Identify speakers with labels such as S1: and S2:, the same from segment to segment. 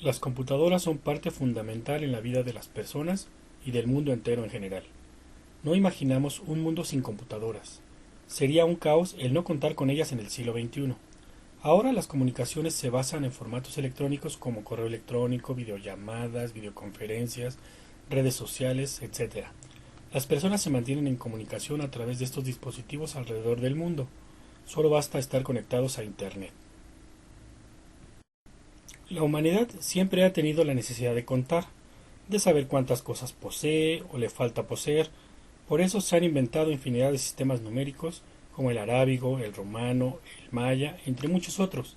S1: Las computadoras son parte fundamental en la vida de las personas y del mundo entero en general. No imaginamos un mundo sin computadoras. Sería un caos el no contar con ellas en el siglo XXI. Ahora las comunicaciones se basan en formatos electrónicos como correo electrónico, videollamadas, videoconferencias, redes sociales, etc. Las personas se mantienen en comunicación a través de estos dispositivos alrededor del mundo. Solo basta estar conectados a Internet. La humanidad siempre ha tenido la necesidad de contar, de saber cuántas cosas posee o le falta poseer. Por eso se han inventado infinidad de sistemas numéricos como el arábigo, el romano, el maya, entre muchos otros,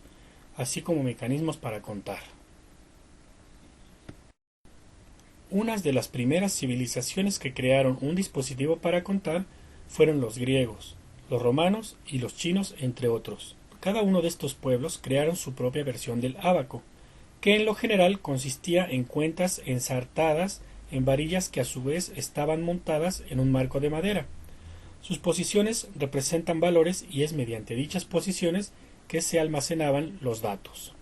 S1: así como mecanismos para contar. Unas de las primeras civilizaciones que crearon un dispositivo para contar fueron los griegos, los romanos y los chinos, entre otros. Cada uno de estos pueblos crearon su propia versión del ábaco, que en lo general consistía en cuentas ensartadas en varillas que a su vez estaban montadas en un marco de madera. Sus posiciones representan valores y es mediante dichas posiciones que se almacenaban los datos.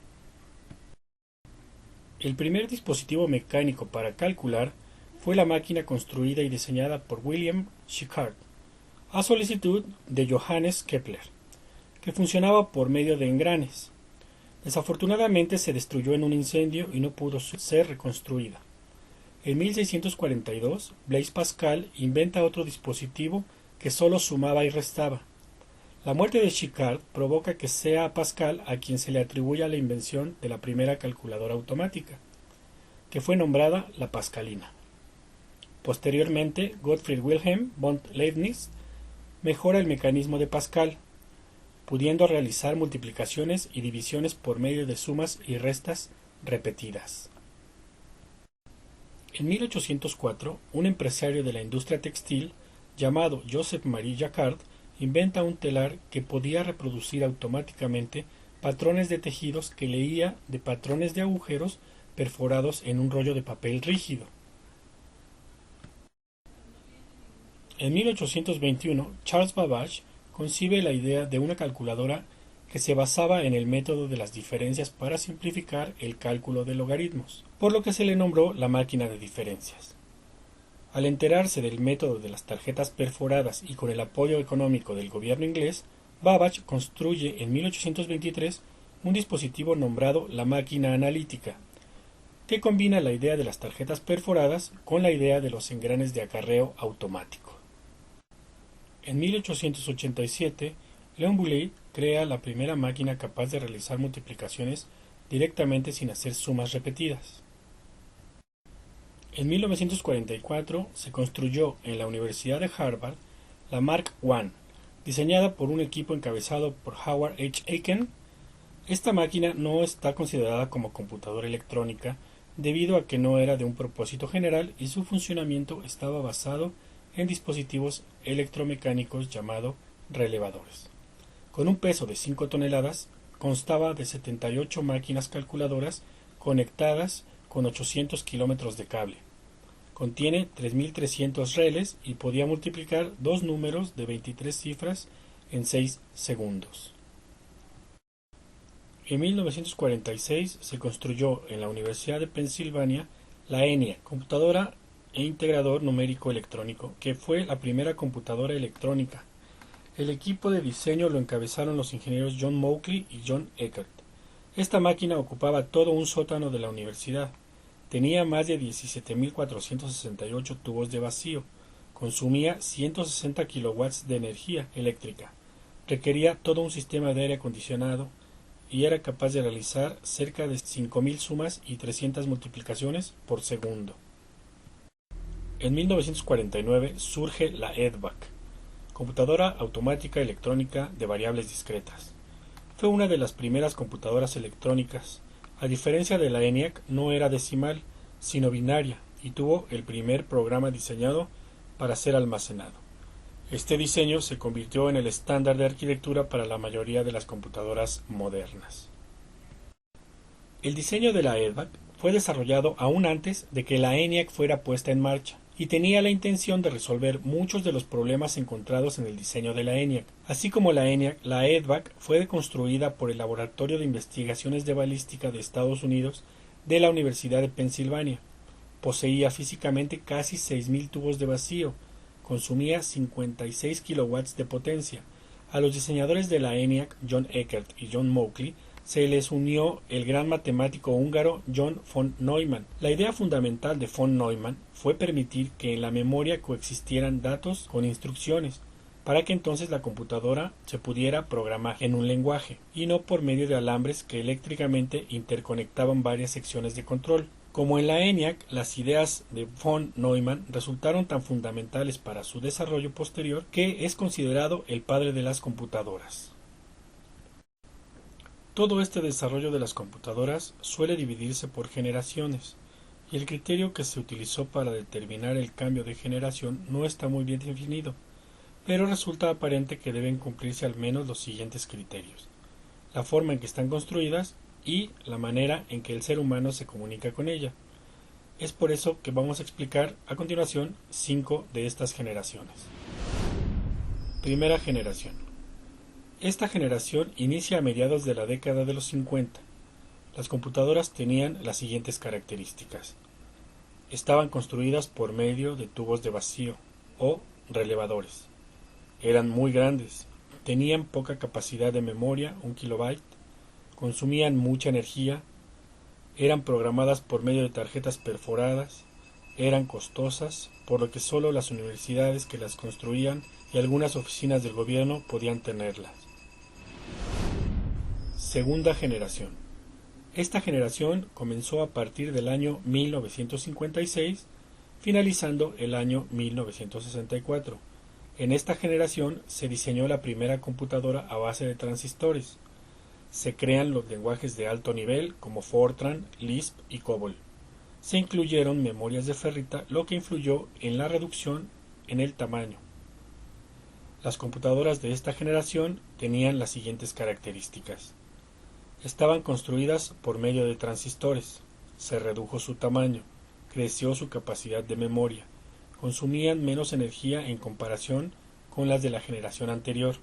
S1: El primer dispositivo mecánico para calcular fue la máquina construida y diseñada por William Shepard, a solicitud de Johannes Kepler, que funcionaba por medio de engranes. Desafortunadamente se destruyó en un incendio y no pudo ser reconstruida. En 1642, Blaise Pascal inventa otro dispositivo que solo sumaba y restaba. La muerte de Shepard provoca que sea a Pascal a quien se le atribuya la invención de la primera calculadora automática, que fue nombrada la Pascalina. Posteriormente, Gottfried Wilhelm von Leibniz mejora el mecanismo de Pascal, pudiendo realizar multiplicaciones y divisiones por medio de sumas y restas repetidas. En 1804, un empresario de la industria textil llamado Joseph Marie Jacquard inventa un telar que podía reproducir automáticamente patrones de tejidos que leía de patrones de agujeros perforados en un rollo de papel rígido. En 1821, Charles Babbage concibe la idea de una calculadora que se basaba en el método de las diferencias para simplificar el cálculo de logaritmos, por lo que se le nombró la máquina de diferencias. Al enterarse del método de las tarjetas perforadas y con el apoyo económico del gobierno inglés, Babbage construye en 1823 un dispositivo nombrado la máquina analítica, que combina la idea de las tarjetas perforadas con la idea de los engranes de acarreo automático. En 1887, Leon Boulez crea la primera máquina capaz de realizar multiplicaciones directamente sin hacer sumas repetidas. En 1944 se construyó en la Universidad de Harvard la Mark I, diseñada por un equipo encabezado por Howard H. Aiken. Esta máquina no está considerada como computadora electrónica debido a que no era de un propósito general y su funcionamiento estaba basado en dispositivos electromecánicos llamados relevadores. Con un peso de 5 toneladas, constaba de 78 máquinas calculadoras conectadas con 800 kilómetros de cable. Contiene 3.300 reles y podía multiplicar dos números de 23 cifras en 6 segundos. En 1946 se construyó en la Universidad de Pensilvania la ENIAC, computadora e integrador numérico electrónico, que fue la primera computadora electrónica. El equipo de diseño lo encabezaron los ingenieros John Mauchly y John Eckert. Esta máquina ocupaba todo un sótano de la universidad. Tenía más de 17.468 tubos de vacío. Consumía 160 kilowatts de energía eléctrica. Requería todo un sistema de aire acondicionado y era capaz de realizar cerca de 5.000 sumas y 300 multiplicaciones por segundo. En 1949 surge la EDVAC, computadora automática electrónica de variables discretas. Fue una de las primeras computadoras electrónicas. A diferencia de la ENIAC, no era decimal, sino binaria, y tuvo el primer programa diseñado para ser almacenado. Este diseño se convirtió en el estándar de arquitectura para la mayoría de las computadoras modernas. El diseño de la EDVAC fue desarrollado aún antes de que la ENIAC fuera puesta en marcha, y tenía la intención de resolver muchos de los problemas encontrados en el diseño de la ENIAC. Así como la ENIAC, la EDVAC fue construida por el Laboratorio de Investigaciones de Balística de Estados Unidos de la Universidad de Pensilvania. Poseía físicamente casi 6.000 tubos de vacío, consumía 56 kilowatts de potencia. A los diseñadores de la ENIAC, John Eckert y John Mauchly, se les unió el gran matemático húngaro John von Neumann. La idea fundamental de von Neumann fue permitir que en la memoria coexistieran datos con instrucciones, para que entonces la computadora se pudiera programar en un lenguaje, y no por medio de alambres que eléctricamente interconectaban varias secciones de control. Como en la ENIAC, las ideas de von Neumann resultaron tan fundamentales para su desarrollo posterior que es considerado el padre de las computadoras. Todo este desarrollo de las computadoras suele dividirse por generaciones, y el criterio que se utilizó para determinar el cambio de generación no está muy bien definido, pero resulta aparente que deben cumplirse al menos los siguientes criterios: la forma en que están construidas y la manera en que el ser humano se comunica con ella. Es por eso que vamos a explicar a continuación 5 de estas generaciones. Primera generación. Esta generación inicia a mediados de la década de los 50. Las computadoras tenían las siguientes características. Estaban construidas por medio de tubos de vacío o relevadores. Eran muy grandes, tenían poca capacidad de memoria, 1 kilobyte, consumían mucha energía, eran programadas por medio de tarjetas perforadas, eran costosas, por lo que solo las universidades que las construían y algunas oficinas del gobierno podían tenerlas. Segunda generación. Esta generación comenzó a partir del año 1956, finalizando el año 1964. En esta generación se diseñó la primera computadora a base de transistores. Se crean los lenguajes de alto nivel como Fortran, Lisp y COBOL. Se incluyeron memorias de ferrita, lo que influyó en la reducción en el tamaño. Las computadoras de esta generación tenían las siguientes características. Estaban construidas por medio de transistores, se redujo su tamaño, creció su capacidad de memoria, consumían menos energía en comparación con las de la generación anterior,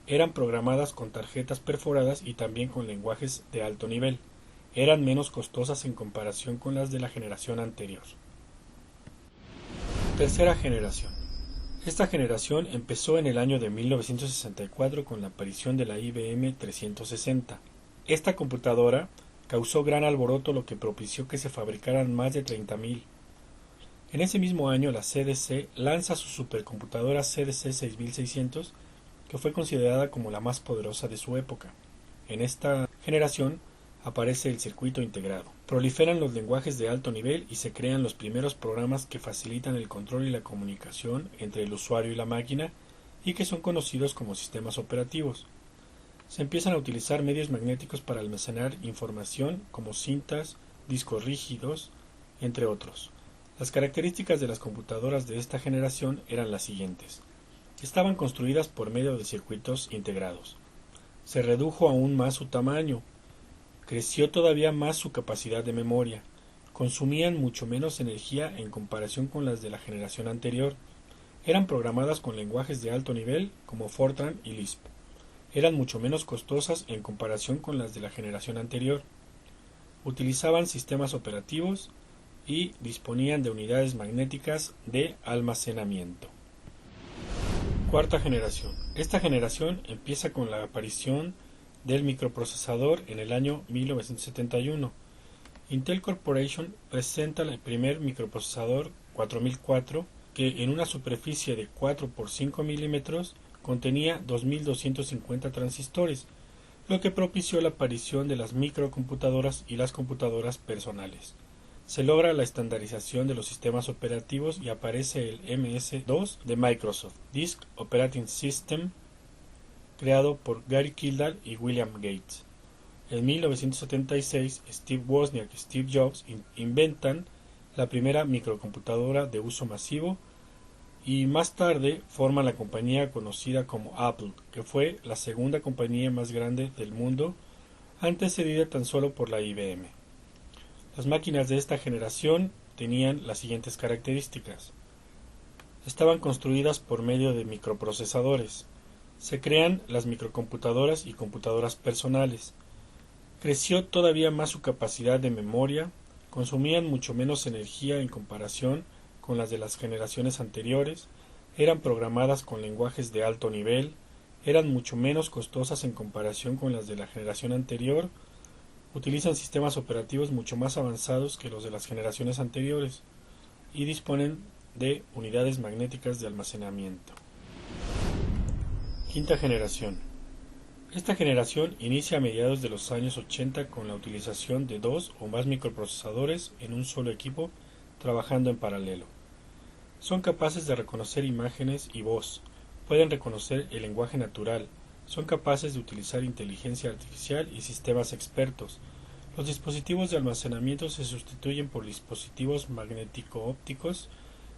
S1: eran programadas con tarjetas perforadas y también con lenguajes de alto nivel, eran menos costosas en comparación con las de la generación anterior. Tercera generación. Esta generación empezó en el año de 1964 con la aparición de la IBM 360. Esta computadora causó gran alboroto, lo que propició que se fabricaran más de 30.000. En ese mismo año la CDC lanza su supercomputadora CDC 6600, que fue considerada como la más poderosa de su época. En esta generación aparece el circuito integrado. Proliferan los lenguajes de alto nivel y se crean los primeros programas que facilitan el control y la comunicación entre el usuario y la máquina y que son conocidos como sistemas operativos. Se empiezan a utilizar medios magnéticos para almacenar información como cintas, discos rígidos, entre otros. Las características de las computadoras de esta generación eran las siguientes. Estaban construidas por medio de circuitos integrados. Se redujo aún más su tamaño. Creció todavía más su capacidad de memoria. Consumían mucho menos energía en comparación con las de la generación anterior. Eran programadas con lenguajes de alto nivel como Fortran y Lisp. Eran mucho menos costosas en comparación con las de la generación anterior. Utilizaban sistemas operativos y disponían de unidades magnéticas de almacenamiento. Cuarta generación. Esta generación empieza con la aparición del microprocesador en el año 1971. Intel Corporation presenta el primer microprocesador 4004 que en una superficie de 4 por 5 milímetros contenía 2250 transistores, lo que propició la aparición de las microcomputadoras y las computadoras personales. Se logra la estandarización de los sistemas operativos y aparece el MS-2 de Microsoft, Disk Operating System, creado por Gary Kildall y William Gates. En 1976, Steve Wozniak y Steve Jobs inventan la primera microcomputadora de uso masivo y más tarde forman la compañía conocida como Apple, que fue la segunda compañía más grande del mundo, antecedida tan solo por la IBM. Las máquinas de esta generación tenían las siguientes características. Estaban construidas por medio de microprocesadores. Se crean las microcomputadoras y computadoras personales. Creció todavía más su capacidad de memoria, consumían mucho menos energía en comparación con las de las generaciones anteriores, eran programadas con lenguajes de alto nivel, eran mucho menos costosas en comparación con las de la generación anterior, utilizan sistemas operativos mucho más avanzados que los de las generaciones anteriores y disponen de unidades magnéticas de almacenamiento. Quinta generación. Esta generación inicia a mediados de los años 80 con la utilización de 2 o más microprocesadores en un solo equipo trabajando en paralelo. Son capaces de reconocer imágenes y voz, pueden reconocer el lenguaje natural, son capaces de utilizar inteligencia artificial y sistemas expertos. Los dispositivos de almacenamiento se sustituyen por dispositivos magnético-ópticos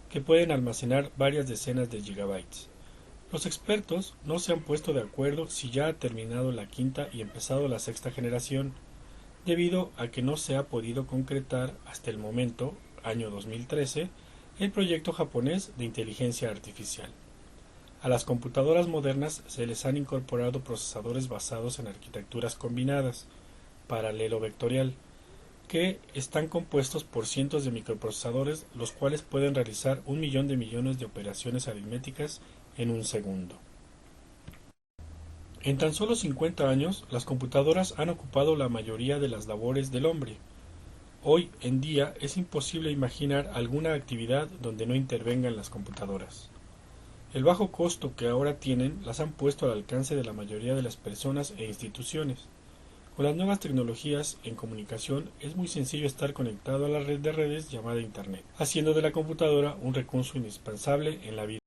S1: que pueden almacenar varias decenas de gigabytes. Los expertos no se han puesto de acuerdo si ya ha terminado la quinta y empezado la sexta generación, debido a que no se ha podido concretar hasta el momento, año 2013, el proyecto japonés de inteligencia artificial. A las computadoras modernas se les han incorporado procesadores basados en arquitecturas combinadas, paralelo vectorial, que están compuestos por cientos de microprocesadores, los cuales pueden realizar 1.000.000 de millones de operaciones aritméticas en un segundo. En tan solo 50 años, las computadoras han ocupado la mayoría de las labores del hombre. Hoy en día es imposible imaginar alguna actividad donde no intervengan las computadoras. El bajo costo que ahora tienen las han puesto al alcance de la mayoría de las personas e instituciones. Con las nuevas tecnologías en comunicación es muy sencillo estar conectado a la red de redes llamada Internet, haciendo de la computadora un recurso indispensable en la vida